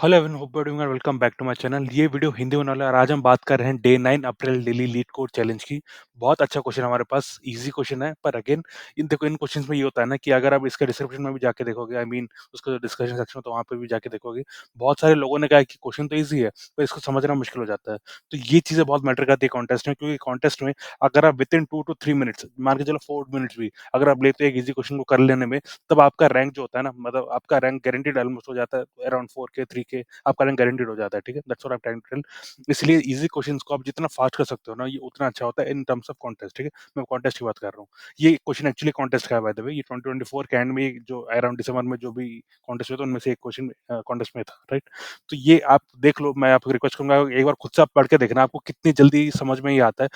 Hello everyone, hope you are doing well. Welcome back to my channel. ये video Hindi होने वाला है और आज हम बात कर रहे हैं डे 9 अप्रैल डेली लीड कोड चैलेंज की। बहुत अच्छा क्वेश्चन हमारे पास, इजी क्वेश्चन है, पर अगेन इन देखो इन क्वेश्चंस में ये होता है ना कि अगर आप इसके डिस्क्रिप्शन में भी जाके देखोगे, उसका जो डिस्कशन सेक्शन तो वहाँ पे भी जाके देखोगे, बहुत सारे लोगों ने कहा है कि क्वेश्चन तो ईजी है, पर इसको समझना मुश्किल हो जाता है। तो ये चीज़ें बहुत मैटर करती है कॉन्टेस्ट में, क्योंकि कॉन्टेस्ट में अगर आप विद इन 2 टू 3 मिनट्स, मान के चलो 4 मिनट्स भी अगर आप लेते हो एक ईजी क्वेश्चन को कर लेने में, तब आपका रैंक जो होता है ना, मतलब आपका रैंक गारंटीड ऑलमोस्ट हो जाता है अराउंड 4 के 3 के, आपका रैंक गारंटीड हो जाता है, ठीक है? That's what I am trying to tell. इसलिए ईज़ी क्वेश्चंस को आप जितना फास्ट कर सकते हो ना, ये उतना अच्छा होता है इन टर्म्स ऑफ कॉन्टेस्ट, ठीक है? मैं कॉन्टेस्ट की बात कर रहा हूँ। ये क्वेश्चन एक्चुअली कॉन्टेस्ट का है बाय द वे, ये 2024 के एंड में जो अराउंड दिसंबर में जो भी कॉन्टेस्ट हुए थे, उनमें से एक क्वेश्चन कॉन्टेस्ट में था, राइट? तो ये आप देख लो, मैं आपको रिक्वेस्ट करूँगा एक बार खुद से आप पढ़ के देखना, आपको कितनी जल्दी समझ में ये आता है।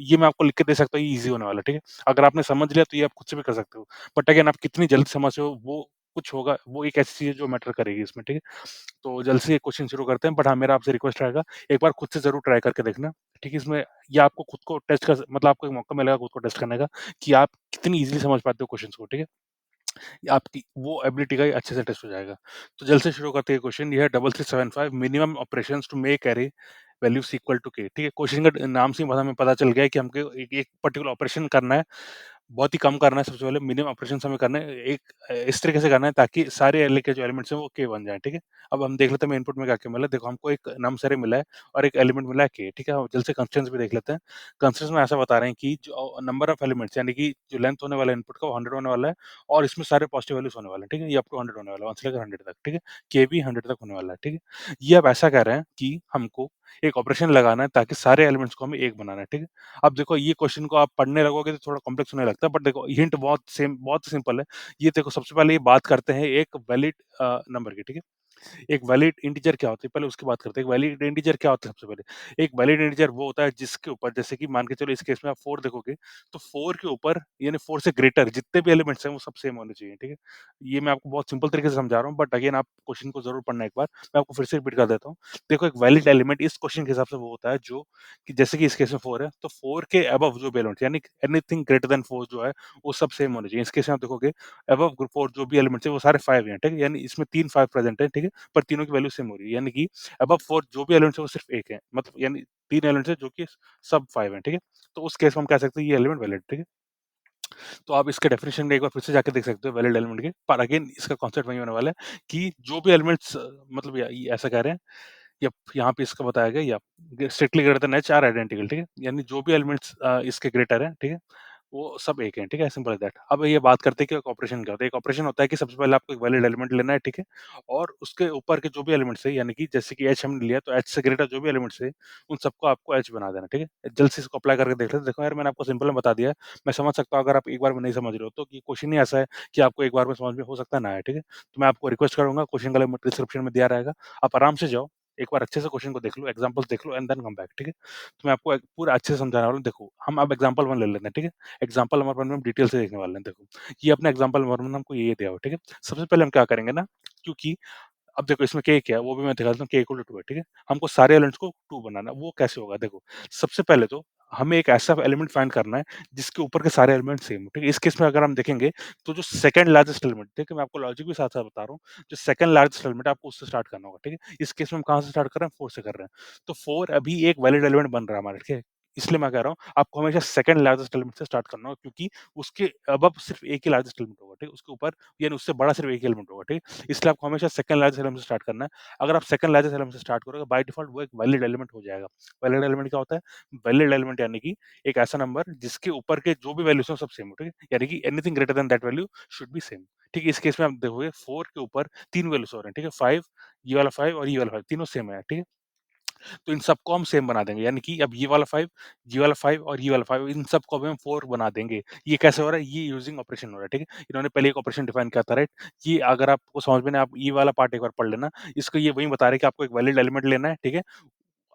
ये मैं आपको लिख के दे सकता हूँ, ये ईज़ी होने वाला है, ठीक है? अगर आपने समझ लिया तो ये आप खुद से भी कर सकते हो। बट अगेन आप कितनी जल्दी समझ रहे हो, वो कुछ होगा, वो एक ऐसी चीज़ है जो मैटर करेगी इसमें, ठीक है? तो जल्द से ये क्वेश्चन शुरू करते हैं, बट हाँ, मेरा आपसे रिक्वेस्ट रहेगा, एक बार खुद से ज़रूर ट्राई करके देखना, ठीक है? इसमें ये आपको खुद को टेस्ट कर मतलब आपको एक मौका मिलेगा खुद को टेस्ट करने का कि आप कितनी ईज़िली समझ पाते हो क्वेश्चन्स को, ठीक है? आपकी वो एबिलिटी का ही अच्छे से टेस्ट हो जाएगा। तो जल्द से शुरू करते हैं क्वेश्चन, ये है 3375 मिनिमम ऑपरेशंस टू मेक अरे वैल्यूज़ इक्वल टू के, ठीक है? क्वेश्चन का नाम से ही हमें पता चल गया है कि हमको एक एक पर्टिकुलर ऑपरेशन करना है, बहुत ही कम करना है। सबसे पहले मिनिमम ऑपरेशंस हमें करना है, इस तरीके से करना है ताकि सारे अरे के जो एलिमेंट्स हैं वो के बन जाएँ, ठीक है? अब हम देख लेते हैं हमें इनपुट में क्या-क्या मिला है। देखो, हमको एक नम्स अरे मिला है और एक एलिमेंट मिला है के, ठीक है? अब जल्द से कंस्ट्रेंट्स भी देख लेते हैं। कंस्ट्रेंट्स में ऐसा बता रहे हैं कि जो नंबर ऑफ एलिमेंट्स, यानी कि जो लेंथ होने वाला है इनपुट का, वो 100 होने वाला है और इसमें सारे पॉजिटिव वैल्यूज़ होने वाले हैं, ठीक है? ये अप टू 100 होने वाला है, 1 से लेकर 100 तक, ठीक है? के भी 100 तक होने वाला है, ठीक है? ये अब ऐसा कह रहे हैं कि हमको एक ऑपरेशन लगाना है ताकि सारे एलिमेंट्स को हमें एक बनाना है, ठीक है? अब देखो, ये क्वेश्चन को आप पढ़ने लगोगे तो थोड़ा कॉम्प्लेक्स होने लगता है, बट देखो हिंट बहुत सिंपल है। ये देखो, सबसे पहले ये बात करते हैं एक वैलिड नंबर की, ठीक है? एक वैलिड इंटीजर क्या होती है, पहले उसकी बात करते हैं। एक वैलिड इंटीजर क्या होता है सबसे पहले? एक वैलिड इंटीजर वो होता है जिसके ऊपर, जैसे कि मान के चलो इस केस में आप 4 देखोगे, तो 4 के ऊपर यानी 4 से ग्रेटर जितने भी एलिमेंट्स हैं वो सब सेम होने चाहिए, ठीक है? ये मैं आपको बहुत सिंपल तरीके से समझा रहा हूँ, बट अगेन आप क्वेश्चन को ज़रूर पढ़ना एक बार। मैं आपको फिर से रिपीट कर देता हूँ। देखो, एक वैलिड एलिमेंट इस क्वेश्चन के हिसाब से वो होता है जो कि जैसे कि इस केस में 4 है, तो 4 के अबव जो भी एलिमेंट्स, यानी एनीथिंग ग्रेटर देन 4 जो है, वो सब सेम होने चाहिए। इस केस में आप देखोगे अबव 4 जो भी एलिमेंट्स है वो सारे 5 हैं, ठीक है? यानी इसमें 3 5 प्रेजेंट है, ठीक है? पर तीनों की वैल्यू सेम हो रही है, यानी कि अबव 4 जो भी एलिमेंट्स है वो सिर्फ 1 है। मतलब यानी 3 एलिमेंट्स है जो कि सब 5 हैं, ठीक है? तो उस केस में हम कह सकते हैं ये एलिमेंट वैलिड, ठीक है? तो आप इसके डेफिनिशन में एक बार फिर से जाके देख सकते हो वैलिड एलिमेंट के, पर अगेन इसका कॉन्सेप्ट वही होने वाला है कि जो भी एलिमेंट्स मतलब ये ऐसा कह रहे हैं, यप, यहाँ पे इसका बताया गया, yup, strictly greater than each are identical, ठीक है? यानी जो भी एलिमेंट्स इसके ग्रेटर हैं, ठीक है? वो सब एक हैं, ठीक है? Simple as that. अब ये बात करते हैं कि एक ऑपरेशन क्या होता है। एक ऑपरेशन होता है कि सबसे पहले आपको एक वैलिड एलिमेंट लेना है, ठीक है? और उसके ऊपर के जो भी एलिमेंट्स हैं, यानी कि जैसे कि एच हमने लिया, तो एच से ग्रेटर जो भी एलिमेंट्स हैं, उन सबको आपको एच बना देना, ठीक है? जल्द से इसको अप्लाई करके देख लेते हैं। देखो यार, मैंने आपको सिंपल में बता दिया है। मैं समझ सकता हूँ अगर आप एक बार में नहीं समझ रहे हो, तो ये क्वेश्चन ही ऐसा है कि आपको एक बार में समझ में हो सकता है ना आए, ठीक है? तो मैं आपको रिक्वेस्ट करूँगा, क्वेश्चन का लिंक डिस्क्रिप्शन में दिया रहेगा। आप आराम से जाओ, एक बार अच्छे से क्वेश्चन को देख लो, एग्ज़ाम्पल्स देख लो एंड देन कम बैक, ठीक है? तो मैं आपको एक पूरा अच्छे से समझाने वाला हूँ। देखो, हम अब एग्ज़ाम्पल 1 ले लेते हैं, ठीक है? एग्ज़ाम्पल नंबर 1 में हम डिटेल से देखने वाले हैं, देखो। ये अपना एग्ज़ाम्पल नंबर 1 में हमको ये दिया हुआ है, ठीक है? सबसे पहले हम क्या करेंगे ना, क्योंकि अब देखो इसमें k क्या है, वो भी मैं दिखा देता हूँ, k इक्वल टू 2 है, ठीक है? हमको सारे एलिमेंट्स को 2 बनाना है, वो कैसे होगा? देखो, सबसे पहले तो हमें एक ऐसा एलिमेंट फाइंड करना है, जिसके ऊपर के सारे एलिमेंट सेम हो, ठीक है? इस केस में अगर हम देखेंगे, तो जो सेकंड लार्जेस्ट एलिमेंट, ठीक है? मैं आपको लॉजिक भी साथ-साथ बता रहा हूँ, जो सेकंड लार्जेस्ट एलिमेंट है, आपको उससे स्टार्ट करना होगा, ठीक है? इस केस में हम कहाँ से स्टार्ट कर रहे हैं? 4 से कर रहे हैं। तो 4 अभी एक वैलिड एलिमेंट बन रहा है हमारा, ठीक है? इसलिए मैं कह रहा हूँ, आपको हमेशा सेकंड लार्जेस्ट एलिमेंट से स्टार्ट करना होगा, क्योंकि उसके अबव सिर्फ एक ही लार्जेस्ट एलिमेंट होगा, ठीक है? उसके ऊपर यानी उससे बड़ा सिर्फ एक ही एलिमेंट होगा, ठीक है? इसलिए आपको हमेशा सेकंड लार्जेस्ट एलिमेंट से स्टार्ट करना है। अगर आप सेकंड लार्जेस्ट एलिमेंट से स्टार्ट करोगे, बाय डिफॉल्ट वो एक वैलिड एलिमेंट हो जाएगा। वैलिड एलिमेंट क्या होता है? वैलिड एलिमेंट यानी कि एक ऐसा नंबर जिसके ऊपर के जो भी वैल्यूज़ हैं, सब सेम हो, ठीक है? यानी कि anything greater than that value should be same, ठीक है? इस केस में आप देखोगे 4 के ऊपर 3 वैल्यूज़ और हैं, ठीक है? 5, ये वाला 5 और ये वाला 5, तीनों सेम है, ठीक है? तो इन सबको हम सेम बना देंगे, यानी कि अब ये वाला 5, ये वाला 5 और ये वाला 5, इन सबको अभी हम 4 बना देंगे। ये कैसे हो रहा है? ये यूजिंग ऑपरेशन हो रहा है, ठीक है? इन्होंने पहले एक ऑपरेशन डिफाइन किया था, राइट? ये अगर आपको समझ में नहीं, आप ये वाला पार्ट एक बार पढ़ लेना। इसको ये वही बता रहे हैं कि आपको एक वैलिड एलिमेंट लेना है, ठीक है?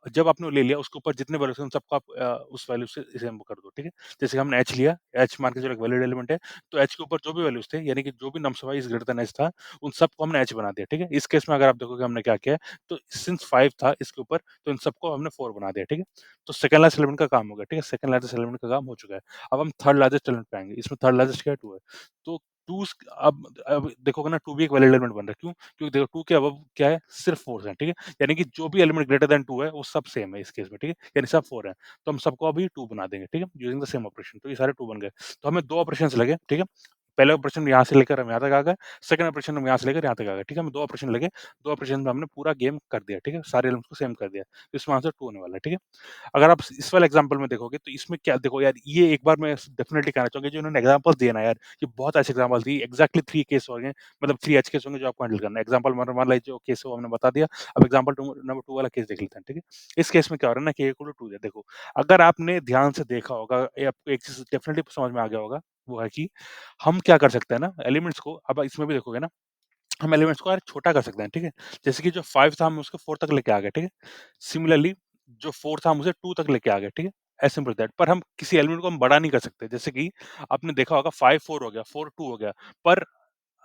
जब आपने वो ले लिया, उसके ऊपर जितने वैल्यूज़ हैं उन सबको आप उस वैल्यू से सेम कर दो, ठीक है? जैसे कि हमने एच लिया, एच मान के चलो एक वैलिड एलिमेंट है, तो एच के ऊपर जो भी वैल्यूज़ थे, यानी कि जो भी nums wise greater than H था, उन सबको हमने एच बना दिया, ठीक है? इस केस में अगर आप देखोगे हमने क्या किया है, तो सिंस 5 था इसके ऊपर, तो इन सबको हमने 4 बना दिया, ठीक है? तो सेकंड लार्जेस्ट एलिमेंट का काम हो गया, ठीक है? सेकंड लार्जेस्ट एलिमेंट का काम हो चुका है। अब हम थर्ड लार्जेस्ट एलिमेंट पे आएँगे। इसमें थर्ड लार्जेस्ट क्या है? 2 है। तो 2s अब देखोगे ना 2 भी एक वैलिड एलिमेंट बन रहा है, क्यों? क्योंकि देखो 2 के अबव क्या है? सिर्फ 4 है, ठीक है? यानी कि जो भी एलिमेंट ग्रेटर दैन 2 है, वो सब सेम है इस केस में, ठीक है? यानी सब 4 है, तो हम सबको अभी 2 बना देंगे, ठीक है? यूजिंग द सेम ऑपरेशन, तो ये सारे 2 बन गए। तो हमें 2 ऑपरेशंस लगे, ठीक है? पहले ऑपरेशन यहाँ से लेकर हम यहाँ तक आ गए, सेकंड ऑपरेशन हम यहाँ से लेकर यहाँ तक आ गए, ठीक है? हमें 2 ऑपरेशन लगे, 2 ऑपरेशन में हमने पूरा गेम कर दिया, ठीक है? सारे एलिमेंट्स को सेम कर दिया, तो इसमें आंसर 2 होने वाला है, ठीक है? अगर आप इस वाले एग्जांपल में देखोगे तो इसमें क्या देखो यार, ये एक बार मैं डेफिनिटली कहना चाहूँगा, जो इन्होंने एग्जांपल्स दिए ना यार, ये बहुत अच्छे एग्जांपल दिए, एक्जेक्टली 3 केस होंगे, मतलब 3 एज केस होंगे जो आपको हैंडल करना है। एग्जांपल नंबर 1 वाला जो केस है वो हमने बता दिया, अब एग्जांपल 2 नंबर 2 वाला केस देख लेते हैं, ठीक है? इस केस में क्या हो रहा है ना कि a = 2 है, देखो, अगर आपने ध्यान से देखा होगा, ये आपको एक चीज़ डेफिनिटली समझ में आ गया होगा, वो है कि हम क्या कर सकते हैं ना, एलिमेंट्स को अब इसमें भी देखोगे ना, हम एलिमेंट्स को यार छोटा कर सकते हैं, ठीक है? जैसे कि जो 5 था हम उसको 4 तक लेके आ गए, ठीक है? सिमिलरली जो 4 था हम उसे 2 तक लेके आ गए, ठीक है? एज़ सिंपल दैट, पर हम किसी एलिमेंट को हम बड़ा नहीं कर सकते। जैसे कि आपने देखा होगा 5 4 हो गया, 4 2 हो गया, पर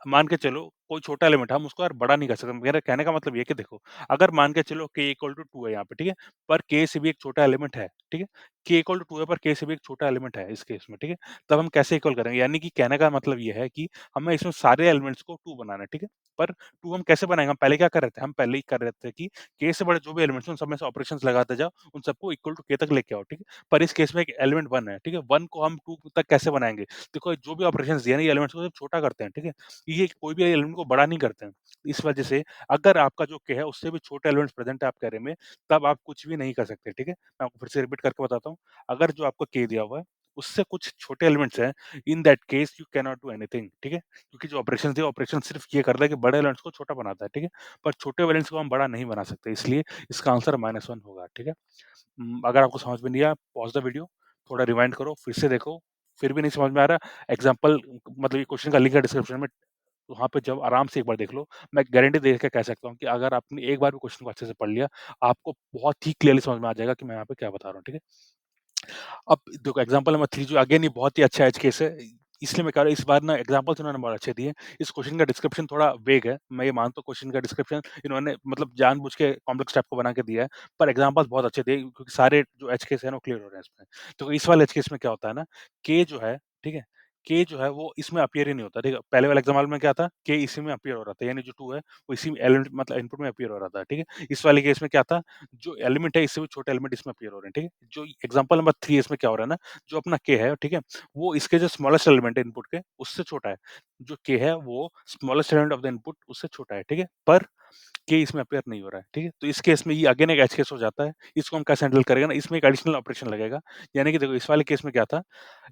मान के चलो कोई छोटा एलिमेंट है, हम उसको यार बड़ा नहीं कर सकते। मेरा कहने का मतलब ये है कि देखो, अगर मान के चलो k = 2 है यहाँ पे, ठीक है? पर k से भी एक छोटा एलिमेंट है, ठीक है? k = 2 है पर k से भी एक छोटा एलिमेंट है इस केस में, ठीक है? तब हम कैसे इक्वल करेंगे? यानी कि कहने का मतलब ये है कि हमें इसमें सारे एलिमेंट्स को 2 बनाना है, ठीक है? पर 2 हम कैसे बनाएँगे? हम पहले क्या कर रहे थे? हम पहले ही कर रहे थे कि k से बड़े जो भी एलिमेंट्स हैं, उन सब में से ऑपरेशंस लगाते जाओ, उन सबको इक्वल टू k तक लेके आओ, ठीक है? पर इस केस में एक एलिमेंट 1 है, ठीक है? 1 को हम 2 तक कैसे बनाएँगे? देखो जो भी ऑपरेशंस दिए हैं ना, ये एलिमेंट्स को सब छोटा करते हैं, ठीक है? ये कोई भी एलिमेंट को बड़ा नहीं करते हैं। इस वजह से अगर आपका जो k है उससे भी छोटे एलिमेंट्स प्रेज़ेंट है आपके अरे में, तब आप कुछ भी नहीं कर सकते, ठीक है? मैं आपको फिर से रिपीट करके बताता हूँ। अगर जो आपको k दिया हुआ है, उससे कुछ छोटे एलिमेंट्स हैं, in that case you can not do anything, ठीक है? क्योंकि जो ऑपरेशंस दिए, ऑपरेशन सिर्फ़ ये करता है कि बड़े एलिमेंट्स को छोटा बनाता है, ठीक है? पर छोटे एलिमेंट्स को हम बड़ा नहीं बना सकते, इसलिए इसका आंसर -1 होगा, ठीक है? अगर आपको समझ में नहीं आया, पॉज़ द वीडियो, थोड़ा रिवाइंड करो, फिर से देखो, फिर भी नहीं समझ में आ रहा, एग्ज़ाम्पल मतलब ये क्वेश्चन का लिंक है डिस्क्रिप्शन में, वहाँ पे जब आराम से एक बार देख लो, मैं गारंटी दे के कह सकता हूँ कि अगर आपने एक बार भी क्वेश्चन को अच्छे से पढ़ लिया, आपको बहुत ही क्लियरली समझ में आ जाएगा कि मैं यहाँ पे क्या बता रहा हूँ, ठीक है? अब देखो एग्जांपल नंबर 3 जो अगेन ये बहुत ही अच्छा एज केस है, इसलिए मैं कह रहा हूँ इस बार ना एग्जांपल्स इन्होंने बहुत अच्छे दिए। इस क्वेश्चन का डिस्क्रिप्शन थोड़ा वेग है, मैं ये मानता हूँ क्वेश्चन का डिस्क्रिप्शन इन्होंने मतलब जानबूझ के कॉम्प्लेक्स टाइप को बना के दिया है, पर एग्जांपल्स बहुत अच्छे दिए क्योंकि सारे जो एज केस है ना वो क्लियर हो रहे हैं इसमें। तो इस वाले एज केस में क्या होता है ना, के जो है, ठीक है? के जो है वो इसमें अपीयर ही नहीं होता, ठीक है? पहले वाले एग्जांपल में क्या था, के इसी में अपीयर हो रहा था, यानी जो 2 है वो इसी एलिमेंट मतलब इनपुट में अपीयर हो रहा था, ठीक है? इस वाले केस में क्या था, जो एलिमेंट है इससे भी छोटे एलिमेंट इसमें अपीयर हो रहे हैं, ठीक है? जो एग्जांपल नंबर 3 इसमें क्या हो रहा है ना, जो अपना k है, ठीक है? वो इसके जो स्मॉलेस्ट एलिमेंट है इनपुट के, उससे छोटा है। जो k है वो smallest element of the input उससे छोटा है, ठीक है? पर k इसमें अपीयर नहीं हो रहा है, ठीक है? तो इस केस में ये अगेन एक एज केस हो जाता है। इसको हम कैसे हैंडल करेंगे ना, इसमें एक एडिशनल ऑपरेशन लगेगा। यानी कि देखो इस वाले केस में क्या था,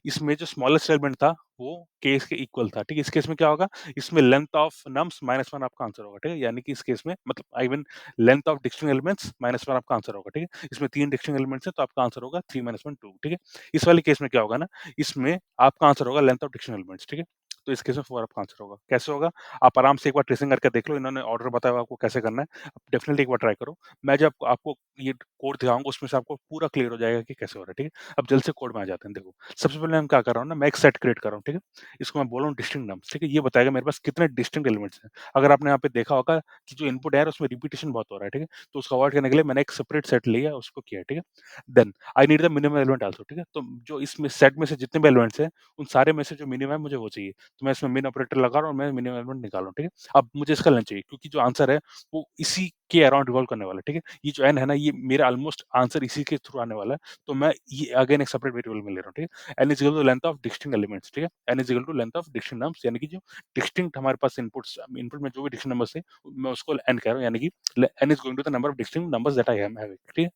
इसमें जो स्मॉलेस्ट एलिमेंट था वो k के इक्वल था, ठीक है? इस केस में क्या होगा, इसमें लेंथ ऑफ नम्स -1 आपका आंसर होगा, ठीक है? यानी कि इस केस में मतलब I mean length of distinct elements -1 आपका आंसर होगा, ठीक है? इसमें 3 डिस्टिंक्ट एलिमेंट्स हैं तो आपका आंसर होगा 3 - 1 2, ठीक है? इस वाले केस में क्या होगा ना, इसमें आपका आंसर होगा लेंथ ऑफ डिस्टिंक्ट एलिमेंट्स, ठीक है? तो इस केस में 4 आपका आंसर होगा। कैसे होगा? आप आराम से एक बार ट्रेसिंग करके देख लो, इन्होंने ऑर्डर बताया हुआ है आपको कैसे करना है। आप डेफिनिटली एक बार ट्राई करो। मैं जब आपको ये कोड दिखाऊँगा उसमें से आपको पूरा क्लियर हो जाएगा कि कैसे हो रहा है, ठीक है? अब जल्द से कोड में आ जाते हैं, देखो। सबसे पहले हम क्या कर रहा हूँ ना, मैं एक सेट क्रिएट कर रहा हूँ, ठीक है? इसको मैं बोल रहा हूँ डिस्टिंक्ट नम्स, ठीक है? ये बताएगा मेरे पास कितने डिस्टिंक्ट एलिमेंट्स हैं। अगर आपने यहाँ पे देखा होगा कि जो इनपुट है उसमें रिपीटिशन बहुत हो रहा है, ठीक है? तो उसको अवॉइड करने के लिए मैंने एक सेपरेट सेट लिया, उसको किया, ठीक है? Then I need the minimum element also, ठीक है? तो जो इसमें सेट में से जितने भी एलिमेंट्स हैं, उन सारे में से जो मिनिमम है मुझे वो चाहिए। तो मैं इसमें मिन ऑपरेटर लगा रहा हूँ और मैं मिनिमम एलिमेंट निकाल रहा हूँ, ठीक है? अब मुझे इसका लेंथ चाहिए क्योंकि जो आंसर है वो इसी के अराउंड रिवॉल्व करने वाला है, ठीक है? ये जो n है ना, ये मेरा ऑलमोस्ट आंसर इसी के थ्रू आने वाला है, तो मैं ये अगेन एक सेपरेट वेरिएबल में ले रहा हूँ, ठीक है? n is equal to length of distinct elements, ठीक है? n is equal to length of distinct nums, यानी कि जो डिस्टिंक्ट हमारे पास इनपुट में जो भी डिस्टिंक्ट नंबर्स थे, मैं उसको n कह रहा हूँ, यानी कि n is going to the number of distinct numbers that I am having, ठीक है?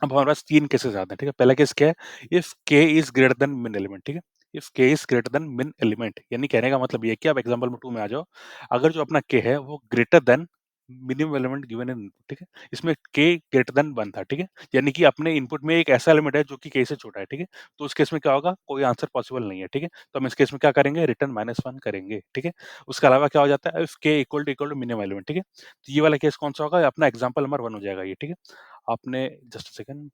अब हमारे पास 3 केसेस आते हैं, ठीक है? पहला केस क्या है? If k is greater than मिन एलिमेंट, ठीक है? If k is greater than मिन एलिमेंट, यानी कहने का मतलब ये है कि आप एग्जांपल में 2 में आ जाओ। अगर जो अपना k है वो greater than minimum element given in input, ठीक है? इसमें k ग्रेटर देन 1 था, ठीक है? यानी कि अपने इनपुट में एक ऐसा एलिमेंट है जो कि k से छोटा है, ठीक है? तो उस केस में क्या होगा? कोई आंसर पॉसिबल नहीं है, ठीक है? तो हम इस केस में क्या करेंगे? रिटर्न -1 करेंगे, ठीक है? उसके अलावा क्या हो जाता है? If k equal to minimum element, ठीक है? तो ये वाला केस कौन-सा होगा? अपना एग्जांपल नंबर 1 हो जाएगा ये, ठीक है? आपने जस्ट अ सेकंड।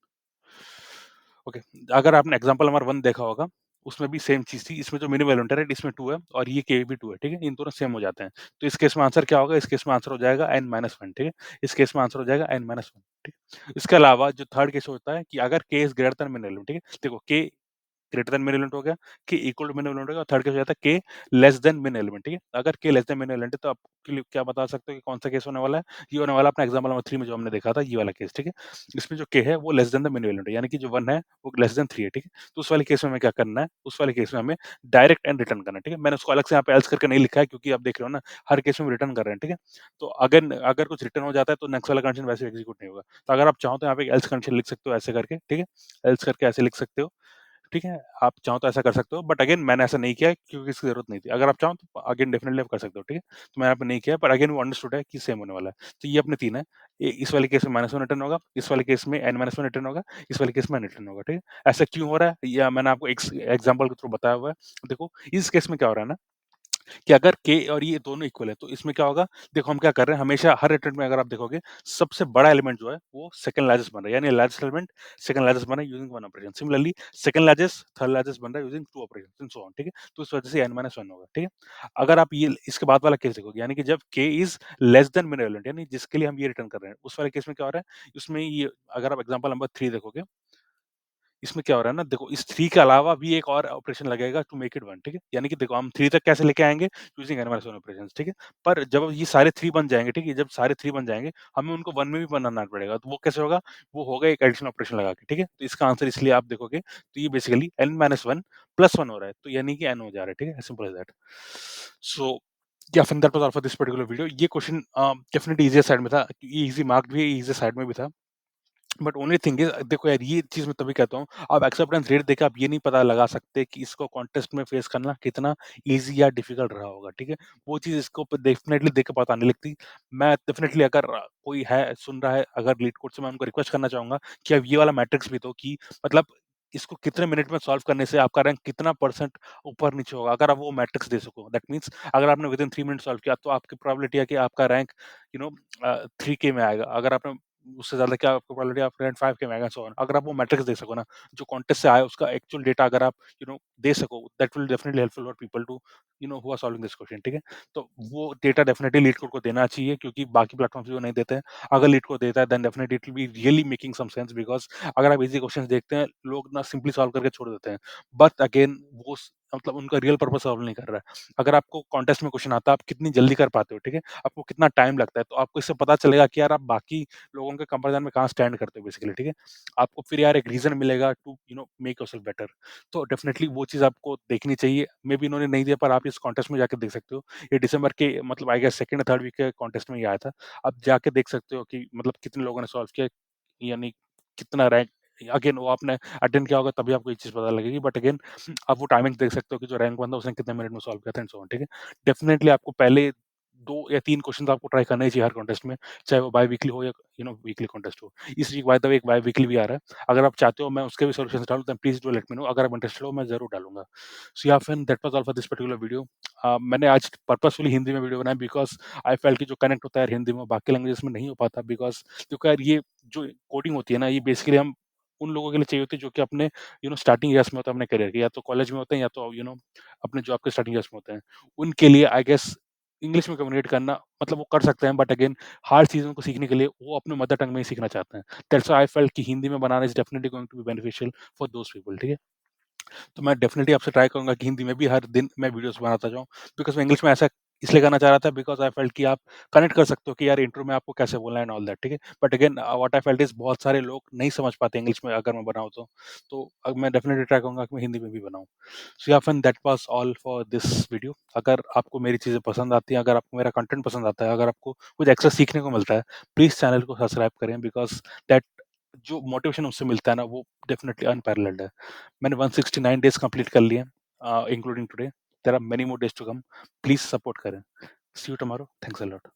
ओके, अगर आपने एग्जांपल नंबर 1 देखा होगा, उसमें भी सेम चीज़ थी। इसमें जो मिनिमम एलिमेंट है, इसमें 2 है और ये के भी 2 है, ठीक है? इन दोनों सेम हो जाते हैं। तो इस केस में आंसर क्या होगा? इस केस में आंसर हो जाएगा n-1, ठीक है? इस केस में आंसर हो जाएगा n-1, ठीक है? इसके अलावा जो थर्ड केस होता है कि अगर k is greater than minimum element, ठीक है? देखो k greater than main element हो गया, के इक्वल टू मेन एलिमेंट हो गया और थर्ड केस हो जाता है के लेस देन मेन एलिमेंट, ठीक है? अगर के लेस देन मेन एलिमेंट है तो आप क्या बता सकते हो कि कौन-सा केस होने वाला है? ये होने वाला है अपना एग्जाम्पल नंबर 3 में जो हमने देखा था, ये वाला केस, ठीक है? इसमें जो के है वो less than the main element है, यानी कि जो 1 है वो लेस देन 3 है, ठीक है? तो उस वाले केस में हमें क्या करना है? उस वाले केस में हमें डायरेक्ट एंड रिटर्न करना है, ठीक है? मैंने उसको अलग से यहाँ पे एल्स करके नहीं लिखा है क्योंकि आप देख रहे हो ना, हर केस में रिटर्न कर रहे हैं, ठीक है? तो अगर अगर कुछ रिटर्न हो जाता है तो नेक्स्ट वाला कंडीशन वैसे एग्जीक्यूट नहीं होगा। तो अगर आप चाहो तो यहाँ पे एल्स कंडीशन लिख सकते हो ऐसे करके, ठीक है? एल्स करके ऐसे लिख सकते हो, ठीक है? आप चाहो तो ऐसा कर सकते हो बट अगेन मैंने ऐसा नहीं किया है क्योंकि इसकी ज़रूरत नहीं थी। अगर आप चाहो तो अगेन डेफिनिटली आप कर सकते हो, ठीक है? तो मैंने यहाँ पे नहीं किया पर अगेन वो अंडरस्टूड है कि सेम होने वाला है। तो ये अपने 3 है। इस वाले केस में -1 रिटर्न होगा, इस वाले केस में n-1 रिटर्न होगा, इस वाले केस में n रिटर्न होगा, ठीक है? ऐसा क्यों हो रहा है? या मैंने आपको एग्जांपल के थ्रू बताया हुआ है। देखो, इस केस में क्या हो रहा है ना कि अगर के और ये दोनों इक्वल है, तो इसमें क्या होगा, देखो हम क्या कर रहे हैं, हमेशा हर अटेम्प्ट में अगर आप देखोगे, सबसे बड़ा एलिमेंट जो है, वो सेकंड लार्जेस्ट बन रहा है, यानी लार्जेस्ट एलिमेंट सेकंड लार्जेस्ट बन रहा है using one operation. Similarly second largest third largest बन रहा है using two operations and so on, ठीक है? तो इस वजह से n-1 होगा, ठीक है? अगर आप ये इसके बाद वाला केस देखोगे, यानी कि जब k is less than main element, यानी जिसके लिए हम ये रिटर्न कर रहे हैं, उस वाले केस में क्या हो रहा है, उसमें ये अगर आप एग्जांपल नंबर 3 देखोगे, इसमें क्या हो रहा है ना देखो इस 3 के अलावा भी एक और ऑपरेशन लगेगा टू मेक इट 1, ठीक है? यानी कि देखो हम 3 तक कैसे लेके आएँगे यूजिंग एनिमल ऑपरेशंस, ठीक है? पर जब ये सारे 3 बन जाएँगे, ठीक है? जब सारे 3 बन जाएँगे, हमें उनको 1 में भी बनाना पड़ेगा। तो वो कैसे होगा? वो होगा एक एडिशन ऑपरेशन लगा के, ठीक है? तो इसका आंसर इसलिए आप देखोगे तो ये बेसिकली n-1 प्लस 1 हो रहा है। तो यानी कि n हो जा रहा है, ठीक है? As simple as that. So या फिर that was all for this particular video. ये क्वेश्चन डेफिनिटली ईज़ियर साइड में था। ईज़ी मार्क्ड भी है, ईज़ियर साइड में भी था। बट ओनली थिंग इज़ देखो यार ये चीज़ मैं तभी कहता हूँ, आप एक्सेप्टेंस रेट देख के आप ये नहीं पता लगा सकते कि इसको कॉन्टेस्ट में फेस करना कितना ईज़ी या डिफ़िकल्ट रहा होगा, ठीक है? वो चीज़ इसको प डेफ़िनेटली देख के पता नहीं लगती। मैं डेफ़िनेटली अगर कोई है, सुन रहा है अगर लीड कोड से मैं उनको रिक्वेस्ट करना चाहूँगा कि अब ये वाला मैट्रिक्स भी दो कि मतलब इसको कितने मिनट में सॉल्व करने से आपका रैंक कितना परसेंट ऊपर-नीचे होगा। अगर आप वो मैट्रिक्स दे सको, दैट मीन्स अगर आपने विदिन 3 मिनट सॉल्व किया तो आपकी प्रोबेबिलिटी है कि आपका रैंक 3K में आएगा। अगर आपने उससे ज़्यादा क्या आपको प्रोबेबिलिटी ऑफ रैंक 5 के में आएगा सो ऑन। अगर आप वो मैट्रिक्स दे सको ना, जो कॉन्टेस्ट से आया उसका एक्चुअल डेटा अगर आप दे सको, that will definitely helpful for people to who are solving this question, ठीक है? तो वो डेटा डेफिनिटली लीड कोड को देना चाहिए क्योंकि बाकी प्लेटफ़ॉर्म्स भी वो नहीं देते हैं। अगर लीड कोड देता है then definitely it will be really making some sense because अगर आप ईज़ी क्वेश्चंस देखते हैं, लोग ना सिंपली सॉल्व करके छोड़ देते हैं। बट अगेन वो मतलब उनका रियल पर्पस सॉल्व नहीं कर रहा है। अगर आपको कॉन्टेस्ट में क्वेश्चन आता है, आप कितनी जल्दी कर पाते हो, ठीक है? आपको कितना टाइम लगता है, तो आपको इससे पता चलेगा कि यार आप बाकी लोगों के कंपैरिज़न में कहाँ स्टैंड करते हो बेसिकली, ठीक है? आपको फिर यार एक रीज़न मिलेगा टू मेक योरसेल्फ बेटर। तो डेफिनिटली वो चीज़ आपको देखनी चाहिए। मेबी इन्होंने नहीं दिया पर आप इस कॉन्टेस्ट में जाके देख सकते हो। ये दिसंबर के मतलब आई गेस 2nd या 3rd वीक के कॉन्टेस्ट में ही आया था। आप जाके देख सकते हो कि मतलब कितने लोगों ने सॉल्व किया, यानी कितना रैंक अगेन वो आपने अटेंड किया होगा तभी आपको ये चीज़ पता लगेगी। बट अगेन आप वो टाइमिंग देख सकते हो कि जो रैंक बंदा उसने कितने मिनट में सॉल्व किया था एंड सो ऑन, ठीक है? डेफिनिटली आपको पहले 2 या 3 क्वेश्चन्स आपको ट्राई करना ही चाहिए हर कॉन्टेस्ट में, चाहे वो बाय वीकली हो या वीकली कॉन्टेस्ट हो। इस वीक बाय द वे एक बाय वीकली भी आ रहा है। अगर आप चाहते हो मैं उसके भी सॉल्यूशंस डालूँ then please do let me know. अगर आप इंटरेस्टेड हो मैं ज़रूर डालूँगा। So yeah friend that was all for this particular video. मैंने आज पर्पसफुली हिंदी में वीडियो बनाया बिकॉज़ आई फेल्ट कि जो कनेक्ट होता है यार हिंदी में बाकी लैंग्वेजेस में नहीं हो पाता बिकॉज़ क्योंकि यार ये जो कोडिंग होती है ना ये बेसिकली हम उन लोगों के लिए चाहिए होती है जो कि अपने स्टार्टिंग ईयर्स में होता है अपने करियर के, या तो कॉलेज में होते हैं या तो अपने जॉब के स्टार्टिंग ईयर्स में होते हैं। उनके लिए आई गेस इंग्लिश में कम्युनिकेट करना मतलब वो कर सकते हैं बट अगेन हार्ड चीज़ों को सीखने के लिए वो अपने मदर टंग में ही सीखना चाहते हैं। दैट्स व्हाई आई फेल्ट कि हिंदी में बनाना is definitely going to be beneficial for those people, ठीक है? तो मैं डेफ़िनिटली आपसे ट्राई करूँगा कि हिंदी में भी हर दिन मैं वीडियोज़ बनाता जाऊँ। बिकॉज़ मैं इंग्लिश में ऐसा इसलिए करना चाह रहा था बिकॉज़ आई फेल्ट कि आप कनेक्ट कर सकते हो कि यार इंट्रो में आपको कैसे बोलना है एंड ऑल दैट, ठीक है? But again what I felt is बहुत सारे लोग नहीं समझ पाते इंग्लिश में अगर मैं बनाऊँ तो। तो अब मैं डेफ़िनिटली ट्राई करूँगा कि मैं हिंदी में भी बनाऊँ। सो yeah friend that was all for this video. अगर आपको मेरी चीज़ें पसंद आती हैं, अगर आपको मेरा कंटेंट पसंद आता है, अगर आपको कुछ एक्स्ट्रा सीखने को मिलता है, प्लीज़ चैनल को सब्सक्राइब करें बिकॉज़ दैट जो मोटिवेशन उससे मिलता है ना वो डेफ़िनिटली अनपैरेलल्ड है। मैंने 169 डेज़ कंप्लीट कर लिए including today. There are many more days to come. Please support करें। See you tomorrow. Thanks a lot.